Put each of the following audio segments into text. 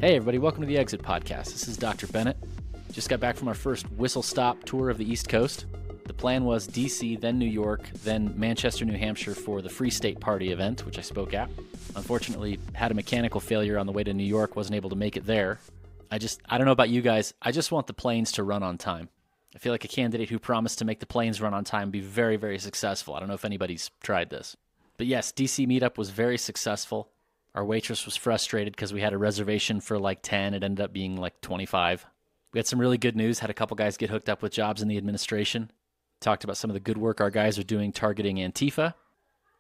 Hey everybody, welcome to the Exit Podcast. This is Dr. Bennett. Just got back from our first whistle-stop tour of the East Coast. The plan was DC, then New York, then Manchester, New Hampshire for the Free State Party event, which I spoke at. Unfortunately, had a mechanical failure on the way to New York, wasn't able to make it there. I don't know about you guys, I just want the planes to run on time. I feel like a candidate who promised to make the planes run on time be very, very successful. I don't know if anybody's tried this. But yes, DC meetup was very successful. Our waitress was frustrated because we had a reservation for like 10. It ended up being like 25. We had some really good news, had a couple guys get hooked up with jobs in the administration. Talked about some of the good work our guys are doing targeting Antifa,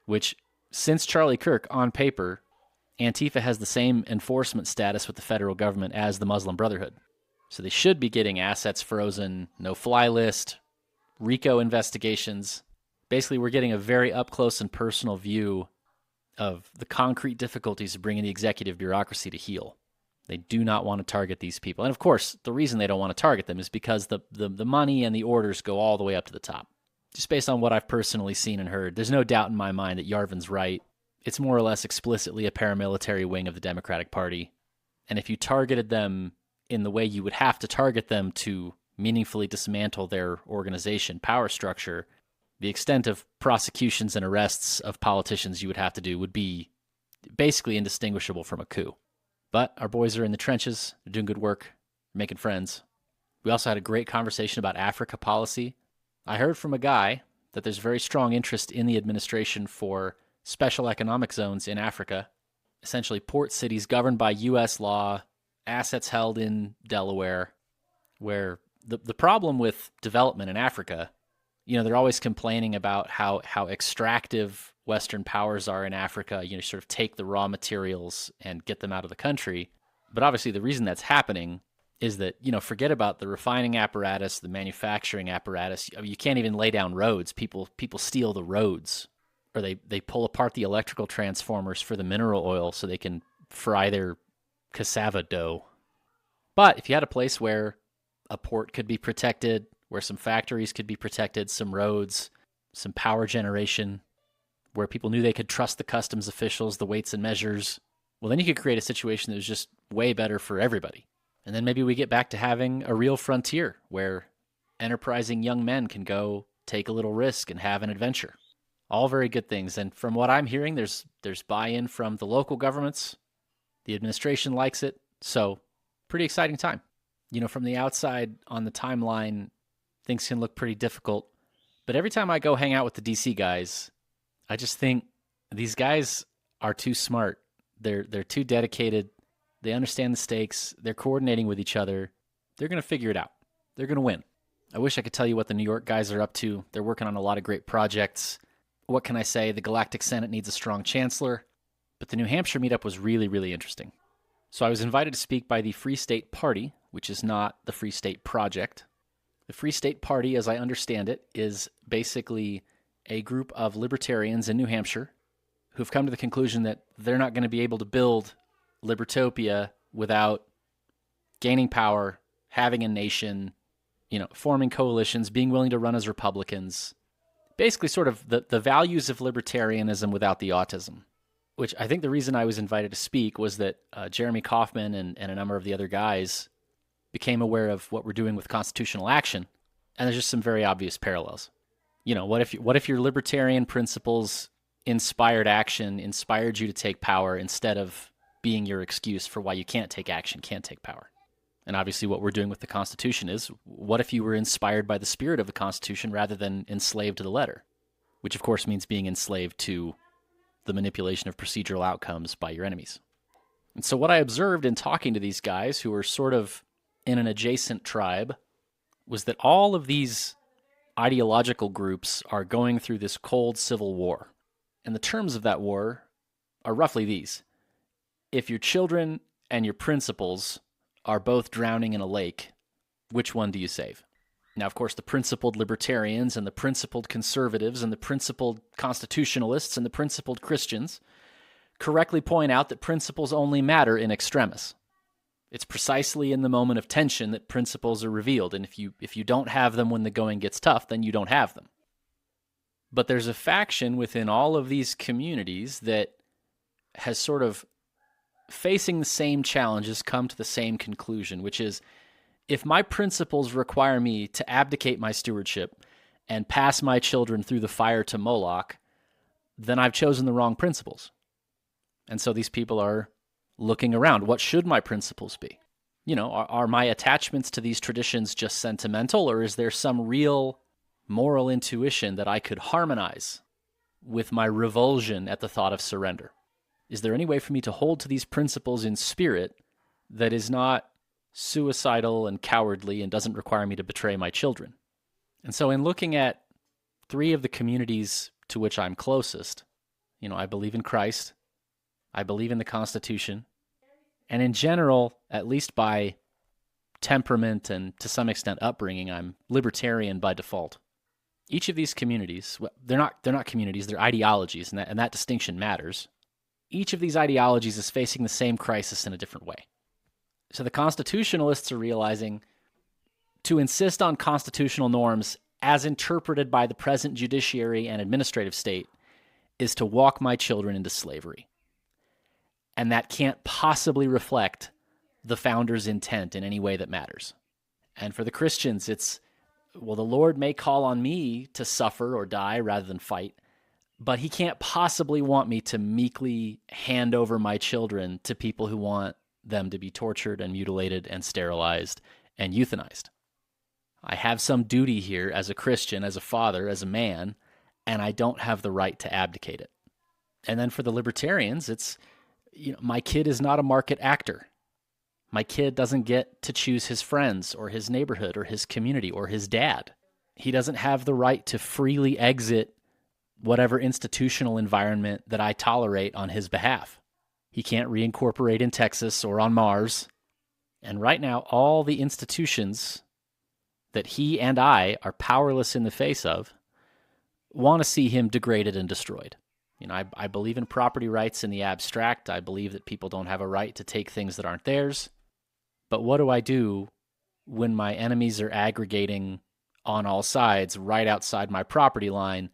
which since Charlie Kirk, on paper, Antifa has the same enforcement status with the federal government as the Muslim Brotherhood. So they should be getting assets frozen, no-fly list, RICO investigations. Basically, we're getting a very up-close and personal view of the concrete difficulties of bringing the executive bureaucracy to heel. They do not want to target these people. And of course, the reason they don't want to target them is because the money and the orders go all the way up to the top. Just based on what I've personally seen and heard, there's no doubt in my mind that Yarvin's right. It's more or less explicitly a paramilitary wing of the Democratic Party. And if you targeted them in the way you would have to target them to meaningfully dismantle their organization power structure, the extent of prosecutions and arrests of politicians you would have to do would be basically indistinguishable from a coup. But our boys are in the trenches, they're doing good work, making friends. We also had a great conversation about Africa policy. I heard from a guy that there's very strong interest in the administration for special economic zones in Africa, essentially port cities governed by U.S. law, assets held in Delaware, where the problem with development in Africa, you know, they're always complaining about how extractive Western powers are in Africa, you know, sort of take the raw materials and get them out of the country. But obviously the reason that's happening is that, you know, forget about the refining apparatus, the manufacturing apparatus. I mean, you can't even lay down roads. People steal the roads, or they pull apart the electrical transformers for the mineral oil so they can fry their cassava dough. But if you had a place where a port could be protected, where some factories could be protected, some roads, some power generation, where people knew they could trust the customs officials, the weights and measures, well, then you could create a situation that was just way better for everybody. And then maybe we get back to having a real frontier where enterprising young men can go take a little risk and have an adventure. All very good things. And from what I'm hearing, there's buy-in from the local governments. The administration likes it. So pretty exciting time. You know, from the outside on the timeline, things can look pretty difficult. But every time I go hang out with the DC guys, I just think these guys are too smart. They're too dedicated. They understand the stakes. They're coordinating with each other. They're going to figure it out. They're going to win. I wish I could tell you what the New York guys are up to. They're working on a lot of great projects. What can I say? The Galactic Senate needs a strong chancellor. But the New Hampshire meetup was really, really interesting. So I was invited to speak by the Free State Party, which is not the Free State Project. The Free State Party, as I understand it, is basically a group of libertarians in New Hampshire who've come to the conclusion that they're not going to be able to build Libertopia without gaining power, having a nation, you know, forming coalitions, being willing to run as Republicans. Basically sort of the values of libertarianism without the autism, which I think the reason I was invited to speak was that Jeremy Kauffman and a number of the other guys became aware of what we're doing with constitutional action, and there's just some very obvious parallels. You know, what if your libertarian principles inspired action, inspired you to take power instead of being your excuse for why you can't take action, can't take power? And obviously what we're doing with the Constitution is, what if you were inspired by the spirit of the Constitution rather than enslaved to the letter? Which of course means being enslaved to the manipulation of procedural outcomes by your enemies. And so what I observed in talking to these guys who were sort of in an adjacent tribe was that all of these ideological groups are going through this cold civil war. And the terms of that war are roughly these. If your children and your principles are both drowning in a lake, which one do you save? Now, of course, the principled libertarians and the principled conservatives and the principled constitutionalists and the principled Christians correctly point out that principles only matter in extremis. It's precisely in the moment of tension that principles are revealed, and if you don't have them when the going gets tough, then you don't have them. But there's a faction within all of these communities that has sort of facing the same challenges, come to the same conclusion, which is if my principles require me to abdicate my stewardship and pass my children through the fire to Moloch, then I've chosen the wrong principles. And so these people are looking around. What should my principles be? Are my attachments to these traditions just sentimental, or is there some real moral intuition that I could harmonize with my revulsion at the thought of surrender? Is there any way for me to hold to these principles in spirit that is not suicidal and cowardly and doesn't require me to betray my children? And so in looking at 3 of the communities to which I'm closest, I believe in Christ, I believe in the Constitution, and in general, at least by temperament and to some extent upbringing, I'm libertarian by default. Each of these communities, they're not communities, they're ideologies, and that distinction matters. Each of these ideologies is facing the same crisis in a different way. So the constitutionalists are realizing to insist on constitutional norms as interpreted by the present judiciary and administrative state is to walk my children into slavery. And that can't possibly reflect the founder's intent in any way that matters. And for the Christians, it's, well, the Lord may call on me to suffer or die rather than fight, but he can't possibly want me to meekly hand over my children to people who want them to be tortured and mutilated and sterilized and euthanized. I have some duty here as a Christian, as a father, as a man, and I don't have the right to abdicate it. And then for the libertarians, it's, my kid is not a market actor. My kid doesn't get to choose his friends or his neighborhood or his community or his dad. He doesn't have the right to freely exit whatever institutional environment that I tolerate on his behalf. He can't reincorporate in Texas or on Mars. And right now, all the institutions that he and I are powerless in the face of want to see him degraded and destroyed. I believe in property rights in the abstract. I believe that people don't have a right to take things that aren't theirs. But what do I do when my enemies are aggregating on all sides right outside my property line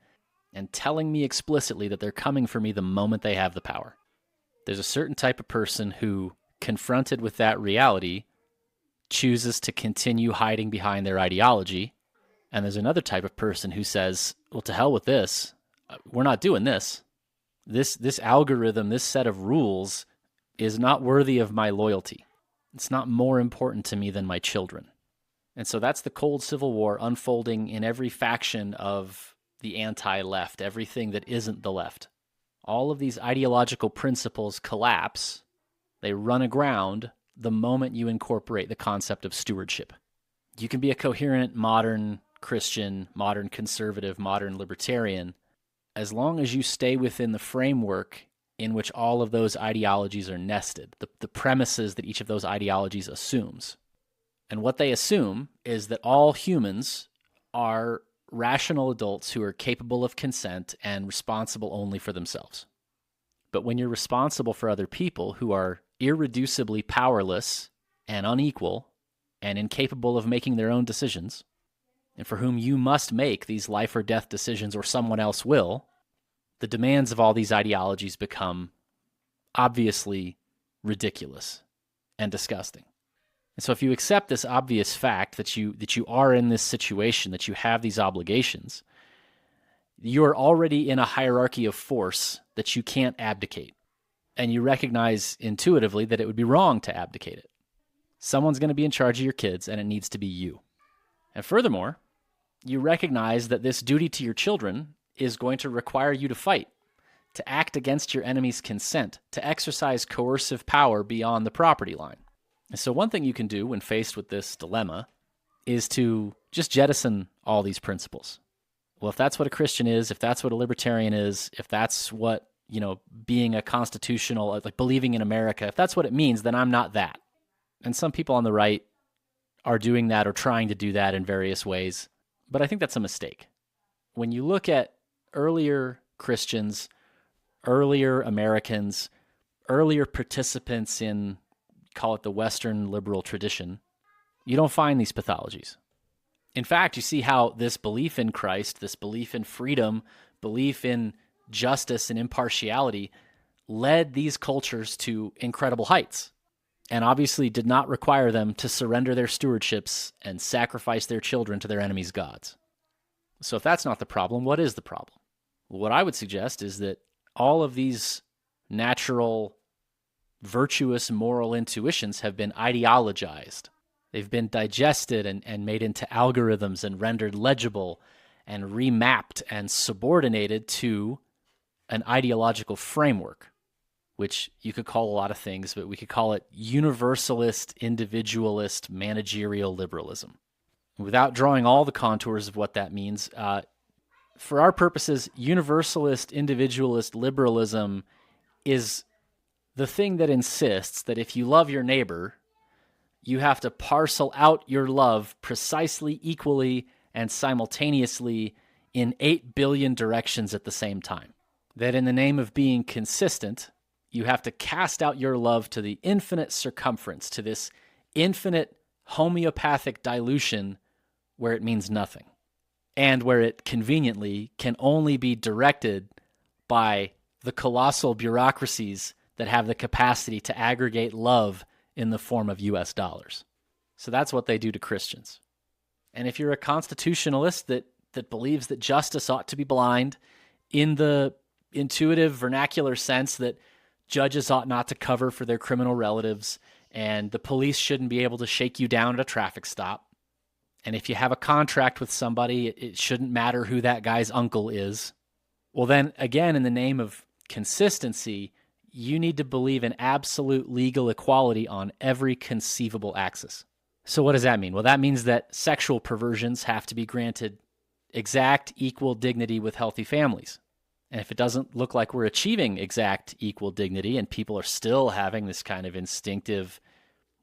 and telling me explicitly that they're coming for me the moment they have the power? There's a certain type of person who, confronted with that reality, chooses to continue hiding behind their ideology. And there's another type of person who says, well, to hell with this. We're not doing this. This algorithm, this set of rules is not worthy of my loyalty. It's not more important to me than my children. And so that's the cold civil war unfolding in every faction of the anti-left, everything that isn't the left. All of these ideological principles collapse. They run aground the moment you incorporate the concept of stewardship. You can be a coherent modern Christian, modern conservative, modern libertarian, as long as you stay within the framework in which all of those ideologies are nested, the premises that each of those ideologies assumes. And what they assume is that all humans are rational adults who are capable of consent and responsible only for themselves. But when you're responsible for other people who are irreducibly powerless and unequal and incapable of making their own decisions, and for whom you must make these life or death decisions or someone else will, the demands of all these ideologies become obviously ridiculous and disgusting. And so if you accept this obvious fact that you are in this situation, that you have these obligations, you're already in a hierarchy of force that you can't abdicate. And you recognize intuitively that it would be wrong to abdicate it. Someone's going to be in charge of your kids, and it needs to be you. And furthermore, you recognize that this duty to your children is going to require you to fight, to act against your enemy's consent, to exercise coercive power beyond the property line. And so one thing you can do when faced with this dilemma is to just jettison all these principles. Well, if that's what a Christian is, if that's what a libertarian is, if that's what, being a constitutional, like believing in America, if that's what it means, then I'm not that. And some people on the right are doing that or trying to do that in various ways. But I think that's a mistake. When you look at earlier Christians, earlier Americans, earlier participants in, call it the Western liberal tradition, you don't find these pathologies. In fact, you see how this belief in Christ, this belief in freedom, belief in justice and impartiality led these cultures to incredible heights, and obviously did not require them to surrender their stewardships and sacrifice their children to their enemies' gods. So if that's not the problem, what is the problem? Well, what I would suggest is that all of these natural, virtuous moral intuitions have been ideologized. They've been digested and made into algorithms and rendered legible and remapped and subordinated to an ideological framework, which you could call a lot of things, but we could call it universalist, individualist, managerial liberalism. Without drawing all the contours of what that means, for our purposes, universalist, individualist liberalism is the thing that insists that if you love your neighbor, you have to parcel out your love precisely, equally, and simultaneously in 8 billion directions at the same time. That in the name of being consistent, you have to cast out your love to the infinite circumference, to this infinite homeopathic dilution where it means nothing, and where it conveniently can only be directed by the colossal bureaucracies that have the capacity to aggregate love in the form of US dollars. So that's what they do to Christians. And if you're a constitutionalist that believes that justice ought to be blind in the intuitive vernacular sense that judges ought not to cover for their criminal relatives and the police shouldn't be able to shake you down at a traffic stop, and if you have a contract with somebody, it shouldn't matter who that guy's uncle is, well then, again, in the name of consistency, you need to believe in absolute legal equality on every conceivable axis. So what does that mean? Well, that means that sexual perversions have to be granted exact equal dignity with healthy families. And if it doesn't look like we're achieving exact equal dignity and people are still having this kind of instinctive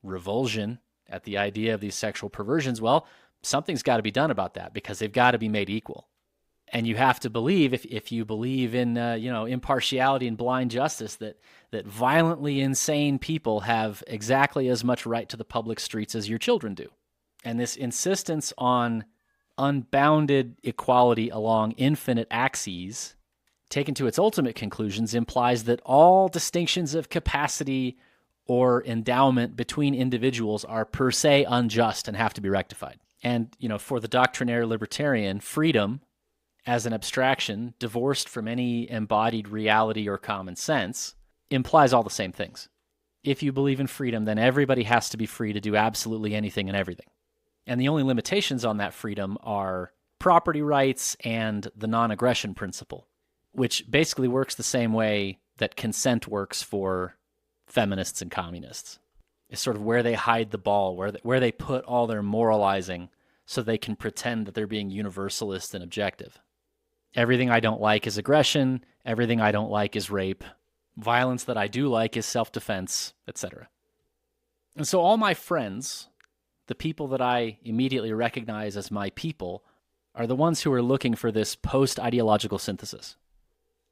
revulsion at the idea of these sexual perversions, well, something's got to be done about that because they've got to be made equal. And you have to believe, if you believe in impartiality and blind justice, that violently insane people have exactly as much right to the public streets as your children do. And this insistence on unbounded equality along infinite axes, taken to its ultimate conclusions, implies that all distinctions of capacity or endowment between individuals are per se unjust and have to be rectified. And, for the doctrinaire libertarian, freedom as an abstraction, divorced from any embodied reality or common sense, implies all the same things. If you believe in freedom, then everybody has to be free to do absolutely anything and everything. And the only limitations on that freedom are property rights and the non-aggression principle, which basically works the same way that consent works for feminists and communists. It's sort of where they hide the ball, where they put all their moralizing so they can pretend that they're being universalist and objective. Everything I don't like is aggression. Everything I don't like is rape. Violence that I do like is self-defense, etc. And so all my friends, the people that I immediately recognize as my people, are the ones who are looking for this post-ideological synthesis.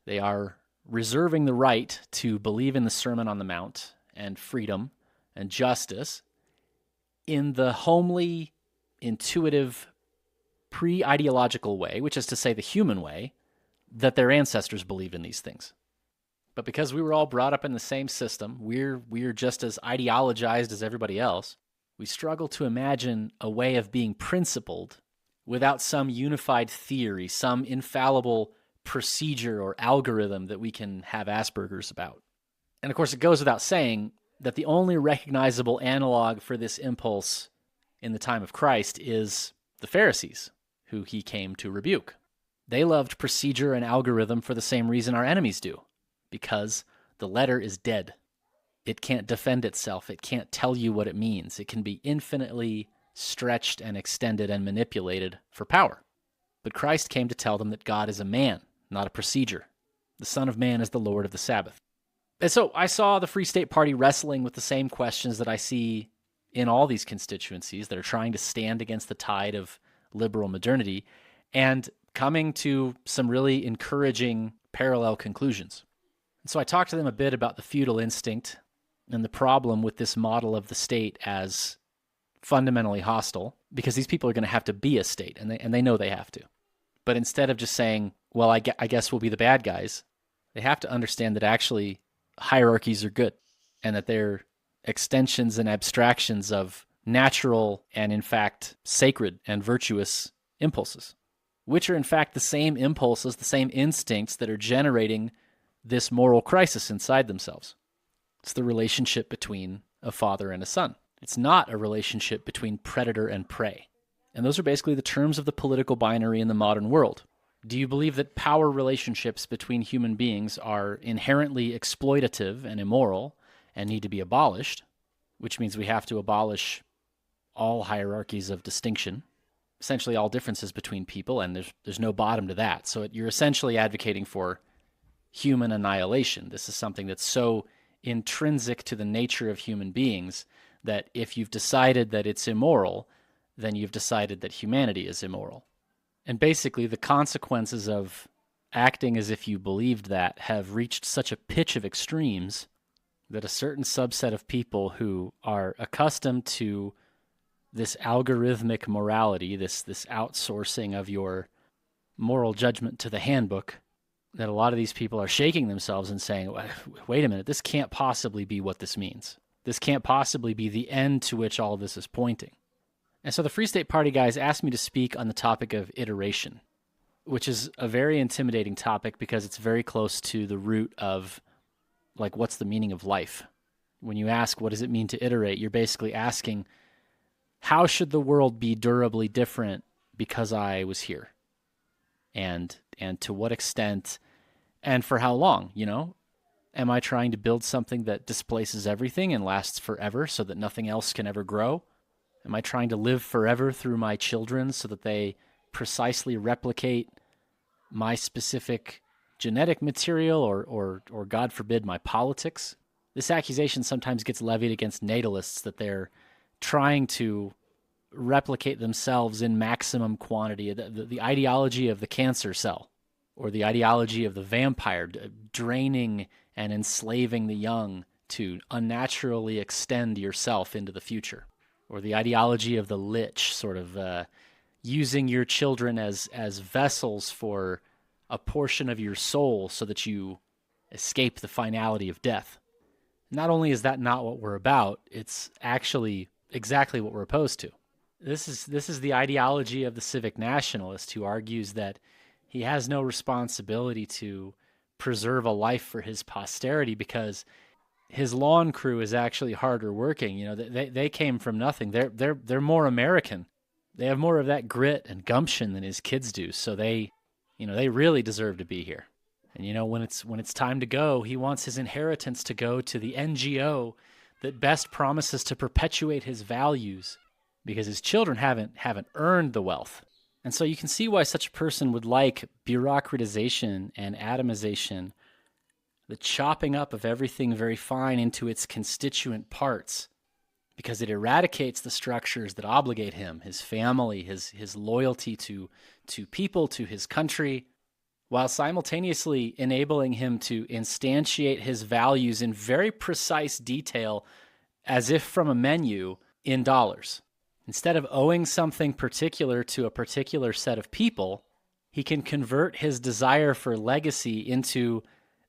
They are reserving the right to believe in the Sermon on the Mount and freedom and justice in the homely, intuitive, pre-ideological way, which is to say the human way, that their ancestors believed in these things. But because we were all brought up in the same system, we're just as ideologized as everybody else, we struggle to imagine a way of being principled without some unified theory, some infallible procedure or algorithm that we can have Asperger's about. And of course, it goes without saying that the only recognizable analog for this impulse in the time of Christ is the Pharisees, who he came to rebuke. They loved procedure and algorithm for the same reason our enemies do, because the letter is dead. It can't defend itself. It can't tell you what it means. It can be infinitely stretched and extended and manipulated for power. But Christ came to tell them that God is a man, not a procedure. The Son of Man is the Lord of the Sabbath. And so I saw the Free State Party wrestling with the same questions that I see in all these constituencies that are trying to stand against the tide of liberal modernity and coming to some really encouraging parallel conclusions. And so I talked to them a bit about the feudal instinct and the problem with this model of the state as fundamentally hostile, because these people are going to have to be a state, and they know they have to. But instead of just saying, well, I guess we'll be the bad guys, they have to understand that actually hierarchies are good and that they're extensions and abstractions of natural and, in fact, sacred and virtuous impulses, which are, in fact, the same impulses, the same instincts that are generating this moral crisis inside themselves. It's the relationship between a father and a son. It's not a relationship between predator and prey. And those are basically the terms of the political binary in the modern world. Do you believe that power relationships between human beings are inherently exploitative and immoral and need to be abolished, which means we have to abolish all hierarchies of distinction, essentially all differences between people, and there's no bottom to that. So you're essentially advocating for human annihilation. This is something that's so intrinsic to the nature of human beings that if you've decided that it's immoral, then you've decided that humanity is immoral. And basically, the consequences of acting as if you believed that have reached such a pitch of extremes that a certain subset of people who are accustomed to this algorithmic morality, this outsourcing of your moral judgment to the handbook, that a lot of these people are shaking themselves and saying, wait a minute, this can't possibly be what this means. This can't possibly be the end to which all of this is pointing. And so the Free State Party guys asked me to speak on the topic of iteration, which is a very intimidating topic because it's very close to the root of, like, what's the meaning of life? When you ask, what does it mean to iterate, you're basically asking, how should the world be durably different because I was here? And to what extent, and for how long, you know? Am I trying to build something that displaces everything and lasts forever so that nothing else can ever grow? Am I trying to live forever through my children so that they precisely replicate my specific genetic material or God forbid, my politics? This accusation sometimes gets levied against natalists that they're trying to replicate themselves in maximum quantity, the ideology of the cancer cell, or the ideology of the vampire, draining and enslaving the young to unnaturally extend yourself into the future, or the ideology of the lich, sort of using your children as vessels for a portion of your soul so that you escape the finality of death. Not only is that not what we're about, it's actually exactly what we're opposed to. This is the ideology of the civic nationalist who argues that he has no responsibility to preserve a life for his posterity because his lawn crew is actually harder working. You know, they came from nothing. They're more American. They have more of that grit and gumption than his kids do. So they really deserve to be here. And you know, when it's time to go, he wants his inheritance to go to the NGO that best promises to perpetuate his values, because his children haven't earned the wealth. And so you can see why such a person would like bureaucratization and atomization, the chopping up of everything very fine into its constituent parts, because it eradicates the structures that obligate him, his family, his loyalty to people, to his country, while simultaneously enabling him to instantiate his values in very precise detail, as if from a menu, in dollars. Instead of owing something particular to a particular set of people, he can convert his desire for legacy into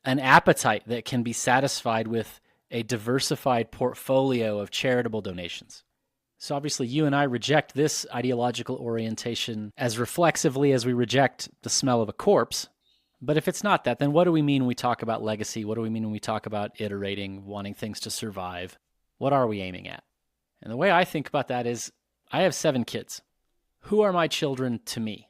an appetite that can be satisfied with a diversified portfolio of charitable donations. So obviously you and I reject this ideological orientation as reflexively as we reject the smell of a corpse. But if it's not that, then what do we mean when we talk about legacy? What do we mean when we talk about iterating, wanting things to survive? What are we aiming at? And the way I think about that is, I have 7 kids. Who are my children to me?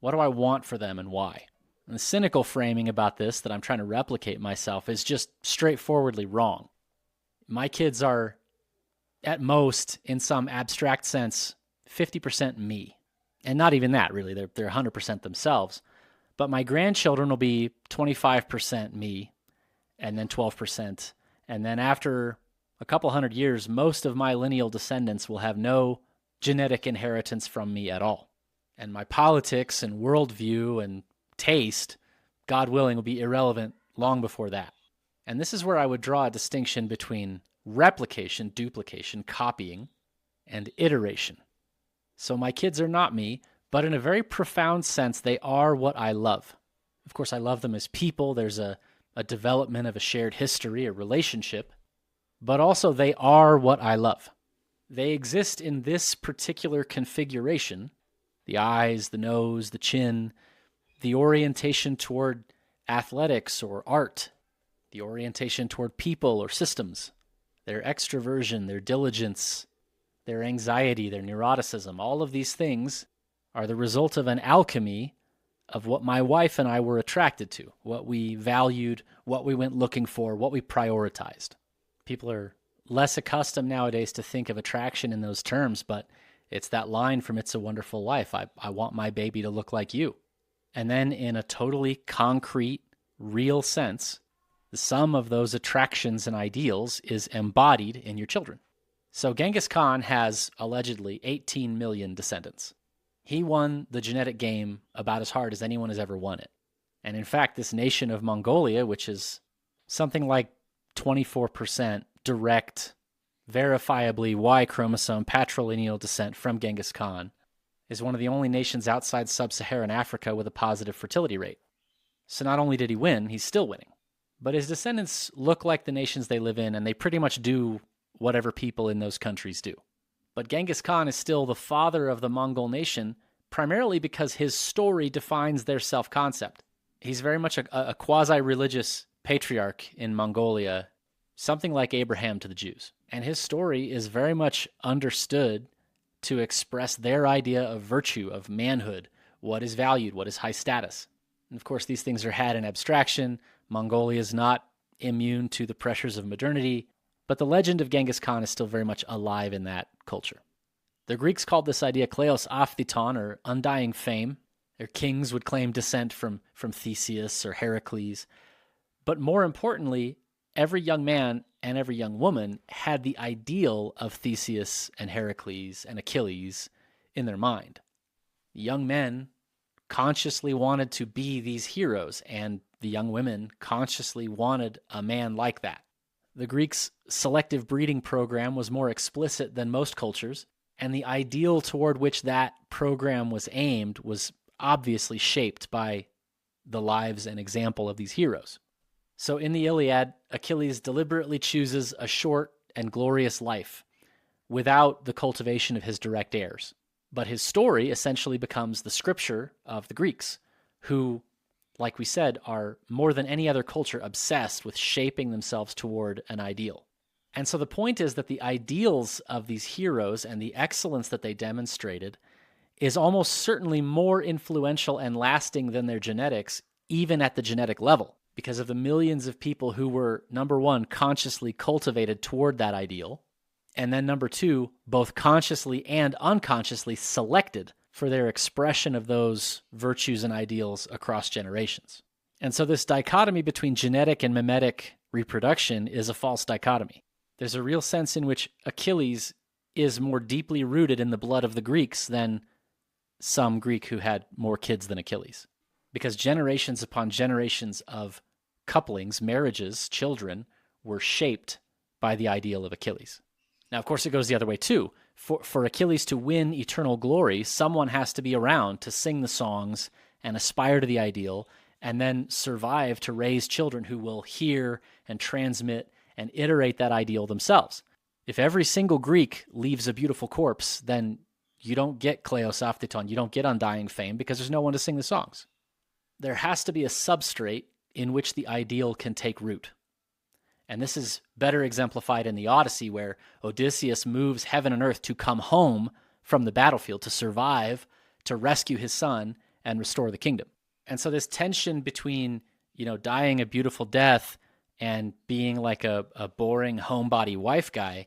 What do I want for them and why? And the cynical framing about this that I'm trying to replicate myself is just straightforwardly wrong. My kids are, at most, in some abstract sense, 50% me. And not even that, really. They're 100% themselves. But my grandchildren will be 25% me, and then 12%. And then after a couple hundred years, most of my lineal descendants will have no genetic inheritance from me at all. And my politics and worldview and taste, God willing, will be irrelevant long before that. And this is where I would draw a distinction between replication, duplication, copying, and iteration. So my kids are not me, but in a very profound sense, they are what I love. Of course, I love them as people. There's a a development of a shared history, a relationship, but also they are what I love. They exist in this particular configuration: the eyes, the nose, the chin, the orientation toward athletics or art, the orientation toward people or systems, their extroversion, their diligence, their anxiety, their neuroticism. All of these things are the result of an alchemy of what my wife and I were attracted to, what we valued, what we went looking for, what we prioritized. People are less accustomed nowadays to think of attraction in those terms, but it's that line from It's a Wonderful Life. I want my baby to look like you. And then in a totally concrete, real sense, the sum of those attractions and ideals is embodied in your children. So Genghis Khan has allegedly 18 million descendants. He won the genetic game about as hard as anyone has ever won it. And in fact, this nation of Mongolia, which is something like 24% direct, verifiably Y chromosome patrilineal descent from Genghis Khan, is one of the only nations outside sub-Saharan Africa with a positive fertility rate. So not only did he win, he's still winning. But his descendants look like the nations they live in, and they pretty much do whatever people in those countries do. But Genghis Khan is still the father of the Mongol nation, primarily because his story defines their self-concept. He's very much a quasi-religious patriarch in Mongolia, something like Abraham to the Jews. And his story is very much understood to express their idea of virtue, of manhood, what is valued, what is high status. And of course, these things are had in abstraction. Mongolia is not immune to the pressures of modernity, but the legend of Genghis Khan is still very much alive in that culture. The Greeks called this idea kleos aphthiton, or undying fame. Their kings would claim descent from Theseus or Heracles. But more importantly, every young man and every young woman had the ideal of Theseus and Heracles and Achilles in their mind. Young men consciously wanted to be these heroes, and the young women consciously wanted a man like that. The Greeks' selective breeding program was more explicit than most cultures, and the ideal toward which that program was aimed was obviously shaped by the lives and example of these heroes. So in the Iliad, Achilles deliberately chooses a short and glorious life without the cultivation of his direct heirs. But his story essentially becomes the scripture of the Greeks, who, like we said, are more than any other culture obsessed with shaping themselves toward an ideal. And so the point is that the ideals of these heroes and the excellence that they demonstrated is almost certainly more influential and lasting than their genetics, even at the genetic level, because of the millions of people who were, number one, consciously cultivated toward that ideal, and then number two, both consciously and unconsciously selected for their expression of those virtues and ideals across generations. And so this dichotomy between genetic and mimetic reproduction is a false dichotomy. There's a real sense in which Achilles is more deeply rooted in the blood of the Greeks than some Greek who had more kids than Achilles. Because generations upon generations of couplings, marriages, children, were shaped by the ideal of Achilles. Now, of course, it goes the other way too. For Achilles to win eternal glory, someone has to be around to sing the songs and aspire to the ideal, and then survive to raise children who will hear and transmit and iterate that ideal themselves. If every single Greek leaves a beautiful corpse, then you don't get kleos aphthiton, you don't get undying fame, because there's no one to sing the songs. There has to be a substrate in which the ideal can take root. And this is better exemplified in the Odyssey, where Odysseus moves heaven and earth to come home from the battlefield, to survive, to rescue his son, and restore the kingdom. And so this tension between, dying a beautiful death and being like a boring homebody wife guy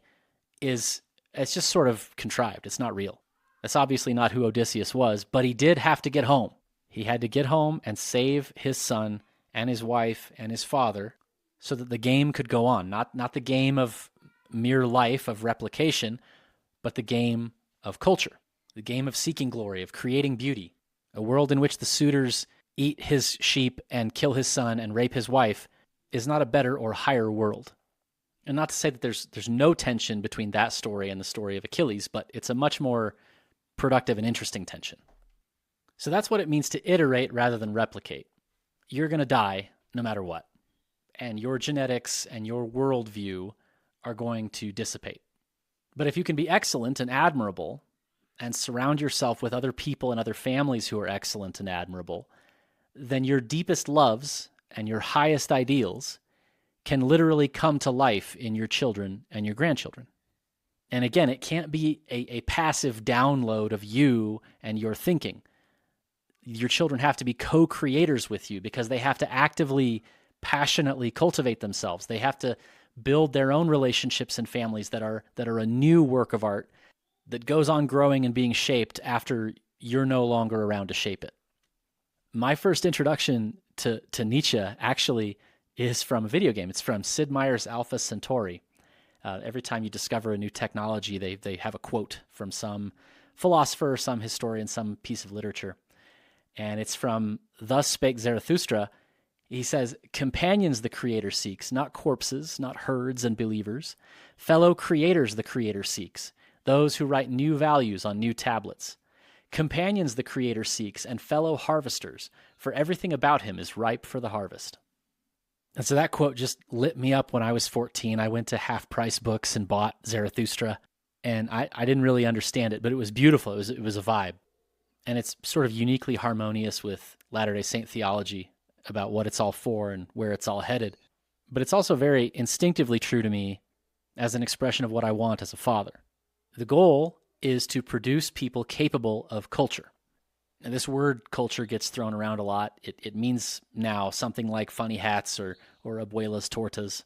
it's just sort of contrived. It's not real. That's obviously not who Odysseus was, but he did have to get home. He had to get home and save his son and his wife and his father so that the game could go on. Not the game of mere life, of replication, but the game of culture, the game of seeking glory, of creating beauty, a world in which the suitors eat his sheep and kill his son and rape his wife is not a better or higher world. And not to say that there's no tension between that story and the story of Achilles, but it's a much more productive and interesting tension. So that's what it means to iterate rather than replicate. You're going to die no matter what. and your genetics and your worldview are going to dissipate. But if you can be excellent and admirable and surround yourself with other people and other families who are excellent and admirable, then your deepest loves and your highest ideals can literally come to life in your children and your grandchildren. And again, it can't be a passive download of you and your thinking. Your children have to be co-creators with you because they have to actively, passionately cultivate themselves. They have to build their own relationships and families that are a new work of art that goes on growing and being shaped after you're no longer around to shape it. My first introduction to Nietzsche actually is from a video game. It's from Sid Meier's Alpha Centauri. Every time you discover a new technology, they have a quote from some philosopher, some historian, some piece of literature. And it's from Thus Spake Zarathustra. He says, companions the Creator seeks, not corpses, not herds and believers. Fellow creators the Creator seeks, those who write new values on new tablets. Companions the Creator seeks, and fellow harvesters, for everything about him is ripe for the harvest. And so that quote just lit me up when I was 14. I went to Half Price Books and bought Zarathustra, and I didn't really understand it, but it was beautiful. It was a vibe. And it's sort of uniquely harmonious with Latter-day Saint theology about what it's all for and where it's all headed. But it's also very instinctively true to me as an expression of what I want as a father. The goal is to produce people capable of culture. And this word culture gets thrown around a lot. It means now something like funny hats or abuelas tortas.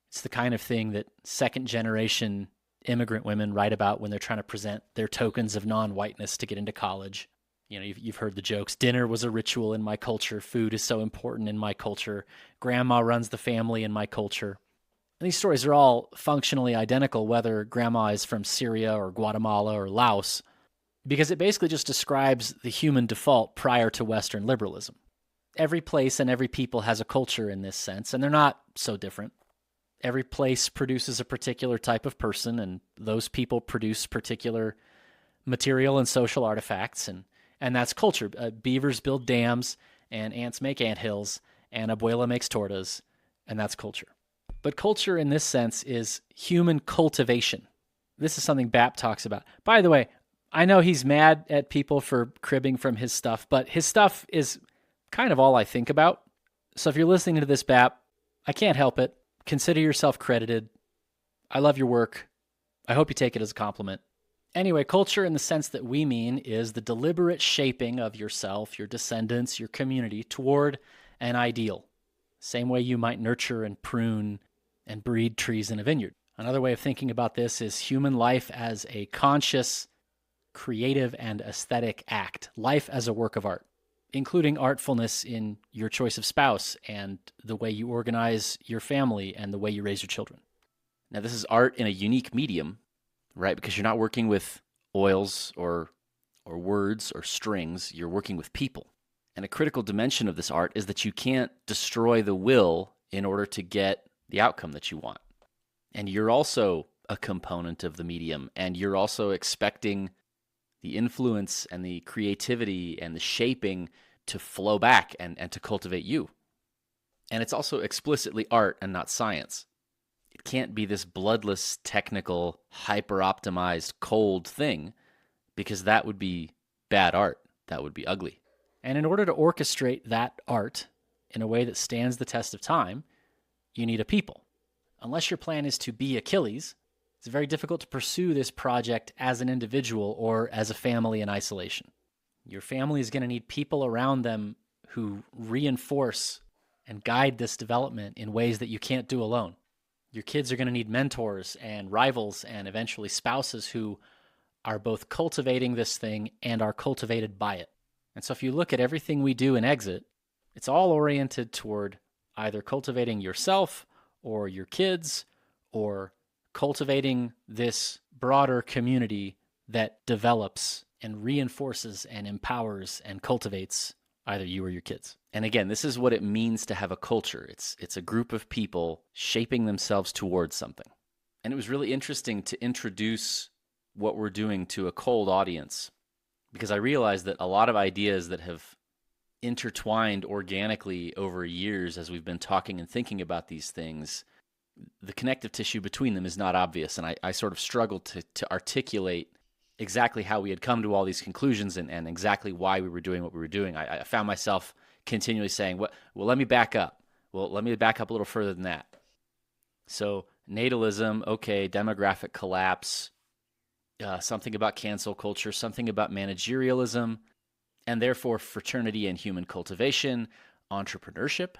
It's the kind of thing that second-generation immigrant women write about when they're trying to present their tokens of non-whiteness to get into college. You know, you've heard the jokes. Dinner was a ritual in my culture. Food is so important in my culture. Grandma runs the family in my culture. And these stories are all functionally identical, whether grandma is from Syria or Guatemala or Laos, because it basically just describes the human default prior to Western liberalism. Every place and every people has a culture in this sense, and they're not so different. Every place produces a particular type of person, and those people produce particular material and social artifacts, and that's culture. Beavers build dams, and ants make anthills, and abuela makes tortas, and that's culture. But culture in this sense is human cultivation. This is something Bap talks about. By the way, I know he's mad at people for cribbing from his stuff, but his stuff is kind of all I think about. So if you're listening to this, Bap, I can't help it. Consider yourself credited. I love your work. I hope you take it as a compliment. Anyway, culture in the sense that we mean is the deliberate shaping of yourself, your descendants, your community toward an ideal. Same way you might nurture and prune and breed trees in a vineyard. Another way of thinking about this is human life as a conscious, creative, and aesthetic act. Life as a work of art, including artfulness in your choice of spouse and the way you organize your family and the way you raise your children. Now, this is art in a unique medium, right? Because you're not working with oils or words or strings. You're working with people. And a critical dimension of this art is that you can't destroy the will in order to get the outcome that you want. And you're also a component of the medium, and you're also expecting the influence and the creativity and the shaping to flow back and to cultivate you. And it's also explicitly art and not science. It can't be this bloodless, technical, hyper-optimized, cold thing, because that would be bad art. That would be ugly. And in order to orchestrate that art in a way that stands the test of time, you need a people. Unless your plan is to be Achilles, it's very difficult to pursue this project as an individual or as a family in isolation. Your family is going to need people around them who reinforce and guide this development in ways that you can't do alone. Your kids are going to need mentors and rivals and eventually spouses who are both cultivating this thing and are cultivated by it. And so if you look at everything we do in Exit, it's all oriented toward either cultivating yourself or your kids or cultivating this broader community that develops and reinforces and empowers and cultivates either you or your kids. And again, this is what it means to have a culture. It's a group of people shaping themselves towards something. And it was really interesting to introduce what we're doing to a cold audience, because I realized that a lot of ideas that have intertwined organically over years as we've been talking and thinking about these things, the connective tissue between them is not obvious. And I sort of struggled to articulate exactly how we had come to all these conclusions and exactly why we were doing what we were doing. I found myself continually saying, well, let me back up. Well, let me back up a little further than that. So natalism, okay, demographic collapse, something about cancel culture, something about managerialism, and therefore fraternity and human cultivation, entrepreneurship,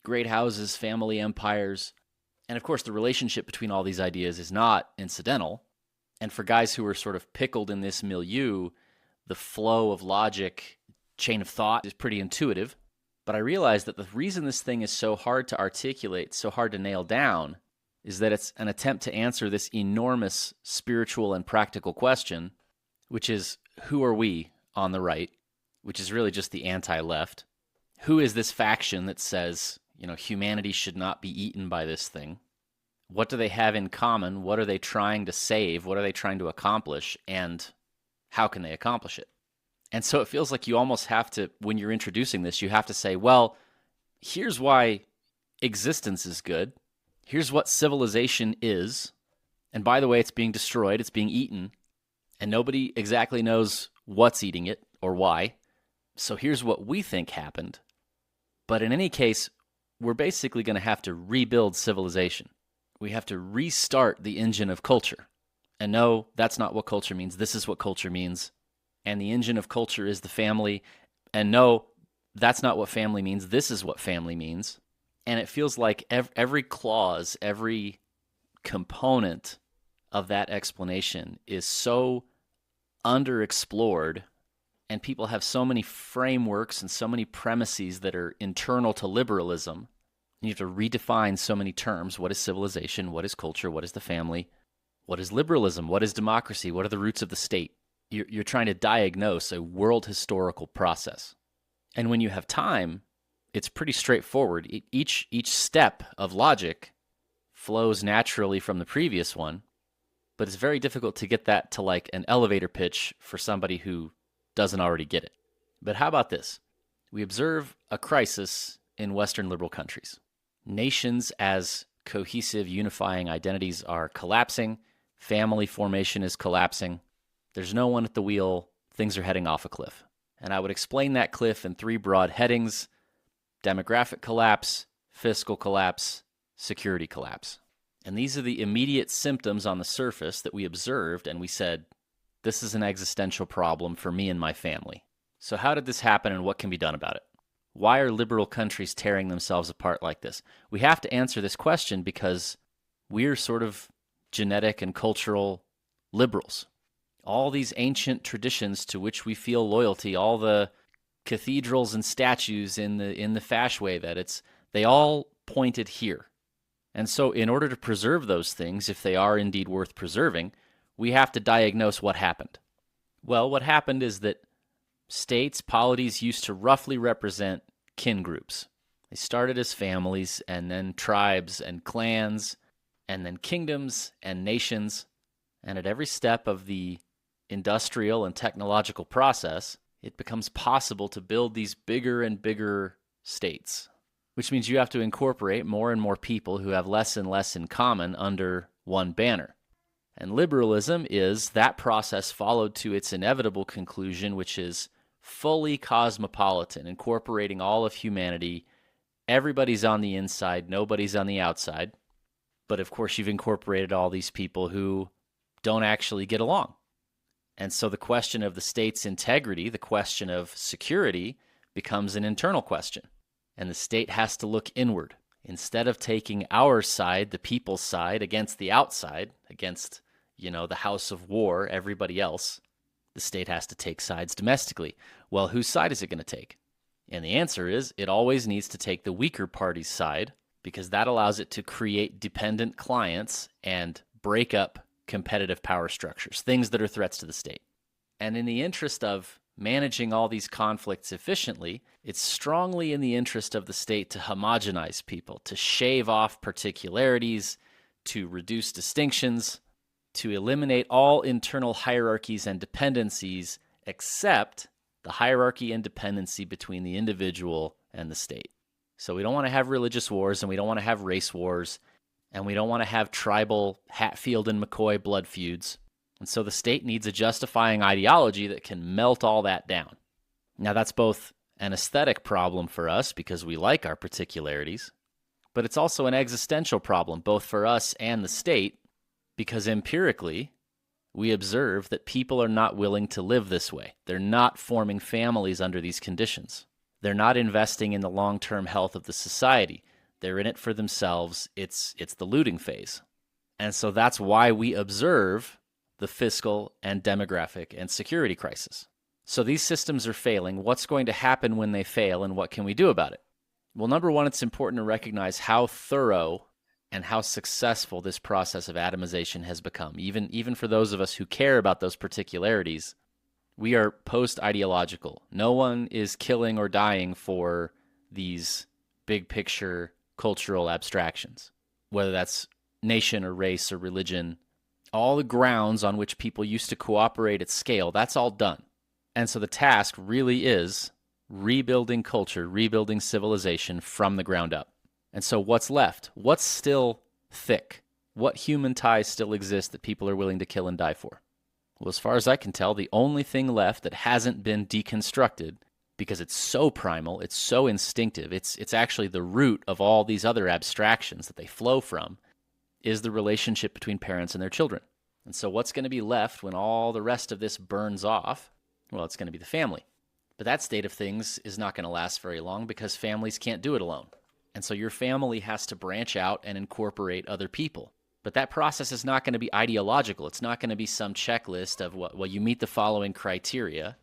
great houses, family empires. And of course, the relationship between all these ideas is not incidental. And for guys who are sort of pickled in this milieu, the flow of logic, chain of thought is pretty intuitive. But I realized that the reason this thing is so hard to articulate, so hard to nail down, is that it's an attempt to answer this enormous spiritual and practical question, which is, who are we on the right? Which is really just the anti-left. Who is this faction that says, humanity should not be eaten by this thing? What do they have in common? What are they trying to save? What are they trying to accomplish? And how can they accomplish it? And so it feels like you almost have to, when you're introducing this, you have to say, well, here's why existence is good. Here's what civilization is. And by the way, it's being destroyed. It's being eaten. And nobody exactly knows what's eating it or why. So here's what we think happened. But in any case, we're basically going to have to rebuild civilization. We have to restart the engine of culture. And no, that's not what culture means. This is what culture means. And the engine of culture is the family. And no, that's not what family means. This is what family means. And it feels like every clause, every component of that explanation is so underexplored, and people have so many frameworks and so many premises that are internal to liberalism. You have to redefine so many terms. What is civilization? What is culture? What is the family? What is liberalism? What is democracy? What are the roots of the state? You're trying to diagnose a world historical process. And when you have time, it's pretty straightforward. Each step of logic flows naturally from the previous one, but it's very difficult to get that to like an elevator pitch for somebody who doesn't already get it. But how about this? We observe a crisis in Western liberal countries. Nations as cohesive, unifying identities are collapsing. Family formation is collapsing. There's no one at the wheel. Things are heading off a cliff. And I would explain that cliff in three broad headings: demographic collapse, fiscal collapse, security collapse. And these are the immediate symptoms on the surface that we observed, and we said, this is an existential problem for me and my family. So how did this happen, and what can be done about it? Why are liberal countries tearing themselves apart like this? We have to answer this question because we're sort of genetic and cultural liberals. All these ancient traditions to which we feel loyalty, all the cathedrals and statues in the Fashway, they all pointed here. And so in order to preserve those things, if they are indeed worth preserving, we have to diagnose what happened. Well, what happened is that states, polities used to roughly represent kin groups. They started as families, and then tribes and clans, and then kingdoms and nations. And at every step of the industrial and technological process, it becomes possible to build these bigger and bigger states, which means you have to incorporate more and more people who have less and less in common under one banner. And liberalism is that process followed to its inevitable conclusion, which is fully cosmopolitan, incorporating all of humanity. Everybody's on the inside, nobody's on the outside. But of course, you've incorporated all these people who don't actually get along. And so the question of the state's integrity, the question of security, becomes an internal question. And the state has to look inward. Instead of taking our side, the people's side, against the outside, against, the house of war, everybody else, the state has to take sides domestically. Well, whose side is it going to take? And the answer is it always needs to take the weaker party's side, because that allows it to create dependent clients and break up competitive power structures, things that are threats to the state. And in the interest of managing all these conflicts efficiently, it's strongly in the interest of the state to homogenize people, to shave off particularities, to reduce distinctions, to eliminate all internal hierarchies and dependencies, except the hierarchy and dependency between the individual and the state. So we don't want to have religious wars, and we don't want to have race wars, and we don't want to have tribal Hatfield and McCoy blood feuds. And so the state needs a justifying ideology that can melt all that down. Now, that's both an aesthetic problem for us because we like our particularities, but it's also an existential problem both for us and the state because empirically, we observe that people are not willing to live this way. They're not forming families under these conditions. They're not investing in the long-term health of the society. They're in it for themselves. It's the looting phase. And so that's why we observe the fiscal and demographic and security crisis. So these systems are failing. What's going to happen when they fail, and what can we do about it? Well, number one, it's important to recognize how thorough and how successful this process of atomization has become. Even for those of us who care about those particularities, we are post-ideological. No one is killing or dying for these big picture cultural abstractions, whether that's nation or race or religion. All the grounds on which people used to cooperate at scale, that's all done. And so the task really is rebuilding culture, rebuilding civilization from the ground up. And so what's left? What's still thick? What human ties still exist that people are willing to kill and die for? Well, as far as I can tell, the only thing left that hasn't been deconstructed, because it's so primal, it's so instinctive, it's actually the root of all these other abstractions that they flow from, is the relationship between parents and their children. And so what's going to be left when all the rest of this burns off? Well, it's going to be the family. But that state of things is not going to last very long because families can't do it alone. And so your family has to branch out and incorporate other people. But that process is not going to be ideological. It's not going to be some checklist of, well, you meet the following criteria.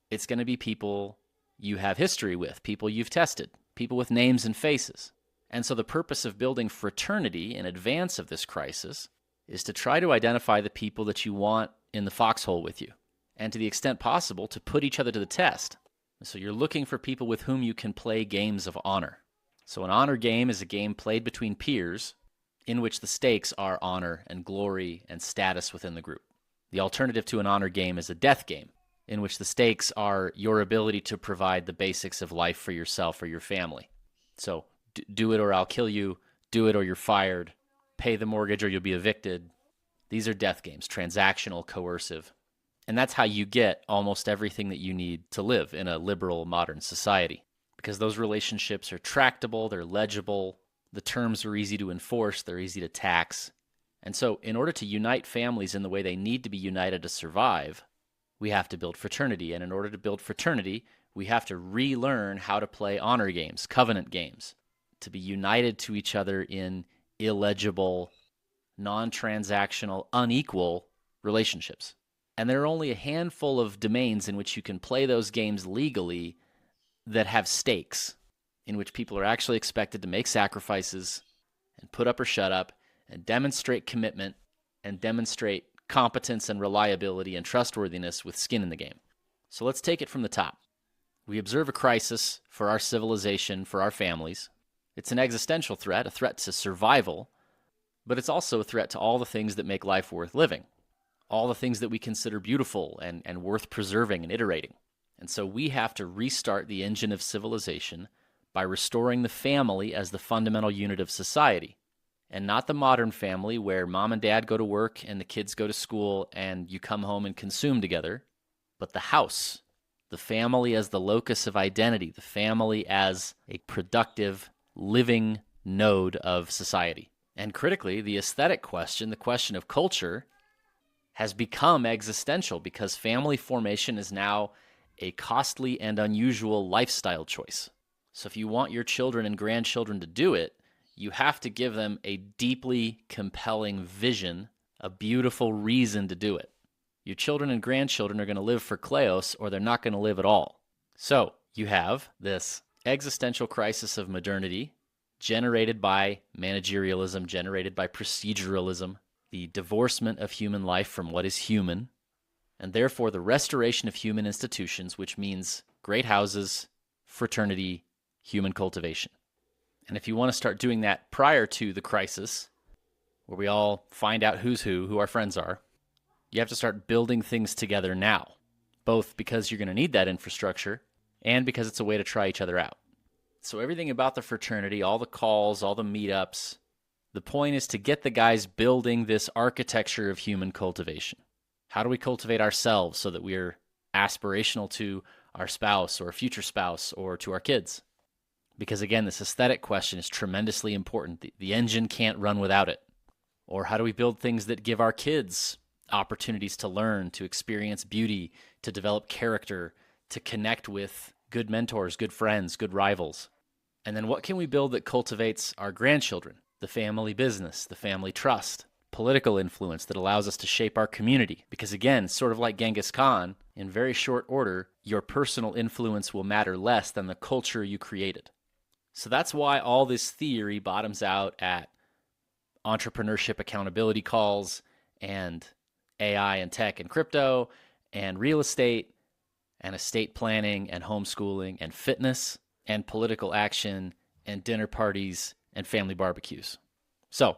It's going to be people you have history with, people you've tested, people with names and faces. And so the purpose of building fraternity in advance of this crisis is to try to identify the people that you want in the foxhole with you, and to the extent possible, to put each other to the test. So you're looking for people with whom you can play games of honor. So an honor game is a game played between peers in which the stakes are honor and glory and status within the group. The alternative to an honor game is a death game, in which the stakes are your ability to provide the basics of life for yourself or your family. So do it or I'll kill you, do it or you're fired, pay the mortgage or you'll be evicted. These are death games, transactional, coercive. And that's how you get almost everything that you need to live in a liberal modern society. Because those relationships are tractable, they're legible, the terms are easy to enforce, they're easy to tax. And so in order to unite families in the way they need to be united to survive, we have to build fraternity. And in order to build fraternity, we have to relearn how to play honor games, covenant games, to be united to each other in illegible, non-transactional, unequal relationships. And there are only a handful of domains in which you can play those games legally that have stakes, in which people are actually expected to make sacrifices and put up or shut up and demonstrate commitment and demonstrate competence and reliability and trustworthiness with skin in the game. So let's take it from the top. We observe a crisis for our civilization, for our families. It's an existential threat, a threat to survival, but it's also a threat to all the things that make life worth living, all the things that we consider beautiful and worth preserving and iterating. And so we have to restart the engine of civilization by restoring the family as the fundamental unit of society, and not the modern family where mom and dad go to work and the kids go to school and you come home and consume together, but the house, the family as the locus of identity, the family as a productive, living node of society. And critically, the aesthetic question, the question of culture, has become existential because family formation is now a costly and unusual lifestyle choice. So if you want your children and grandchildren to do it, you have to give them a deeply compelling vision, a beautiful reason to do it. Your children and grandchildren are going to live for Kleos, or they're not going to live at all. So you have this existential crisis of modernity generated by managerialism, generated by proceduralism, the divorcement of human life from what is human, and therefore the restoration of human institutions, which means great houses, fraternity, human cultivation. And if you want to start doing that prior to the crisis, where we all find out who's who our friends are, you have to start building things together now. both because you're going to need that infrastructure and because it's a way to try each other out. So everything about the fraternity, all the calls, all the meetups, the point is to get the guys building this architecture of human cultivation. How do we cultivate ourselves so that we're aspirational to our spouse or future spouse or to our kids? Because again, this aesthetic question is tremendously important. The engine can't run without it. Or how do we build things that give our kids opportunities to learn, to experience beauty, to develop character, to connect with good mentors, good friends, good rivals? And then what can we build that cultivates our grandchildren? The family business, the family trust, political influence that allows us to shape our community. Because again, sort of like Genghis Khan, in very short order, your personal influence will matter less than the culture you created. So that's why all this theory bottoms out at entrepreneurship accountability calls and AI and tech and crypto and real estate and estate planning and homeschooling and fitness and political action and dinner parties and family barbecues. So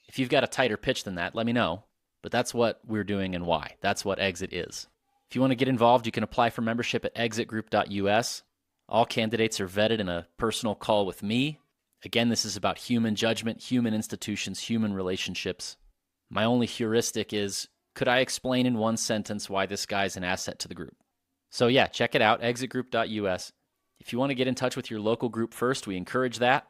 if you've got a tighter pitch than that, let me know. But that's what we're doing and why. That's what Exit is. If you want to get involved, you can apply for membership at exitgroup.us. All candidates are vetted in a personal call with me. Again, this is about human judgment, human institutions, human relationships. My only heuristic is, could I explain in one sentence why this guy's an asset to the group? So yeah, check it out, exitgroup.us. If you want to get in touch with your local group first, we encourage that.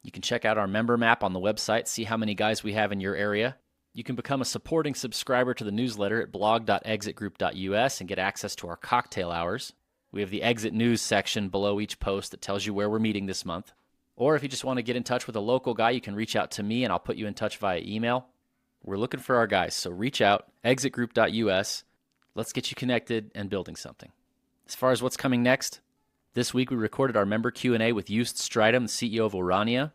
You can check out our member map on the website, see how many guys we have in your area. You can become a supporting subscriber to the newsletter at blog.exitgroup.us and get access to our cocktail hours. We have the Exit News section below each post that tells you where we're meeting this month. Or if you just want to get in touch with a local guy, you can reach out to me and I'll put you in touch via email. We're looking for our guys, so reach out, exitgroup.us. Let's get you connected and building something. As far as what's coming next, this week we recorded our member Q&A with Joost Strijdom, the CEO of Orania.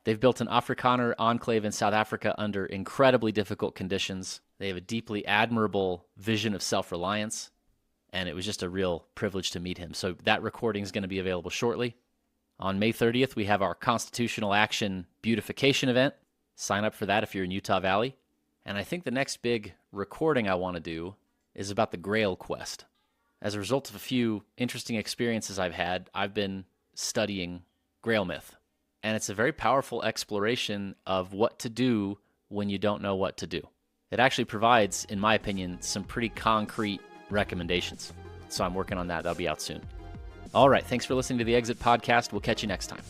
They've built an Afrikaner enclave in South Africa under incredibly difficult conditions. They have a deeply admirable vision of self-reliance, and it was just a real privilege to meet him. So that recording is going to be available shortly. On May 30th, we have our Constitutional Action Beautification event. Sign up for that if you're in Utah Valley. And I think the next big recording I want to do is about the Grail Quest. As a result of a few interesting experiences I've had, I've been studying Grail myth. And it's a very powerful exploration of what to do when you don't know what to do. It actually provides, in my opinion, some pretty concrete recommendations. So I'm working on that. That'll be out soon. All right. Thanks for listening to the Exit Podcast. We'll catch you next time.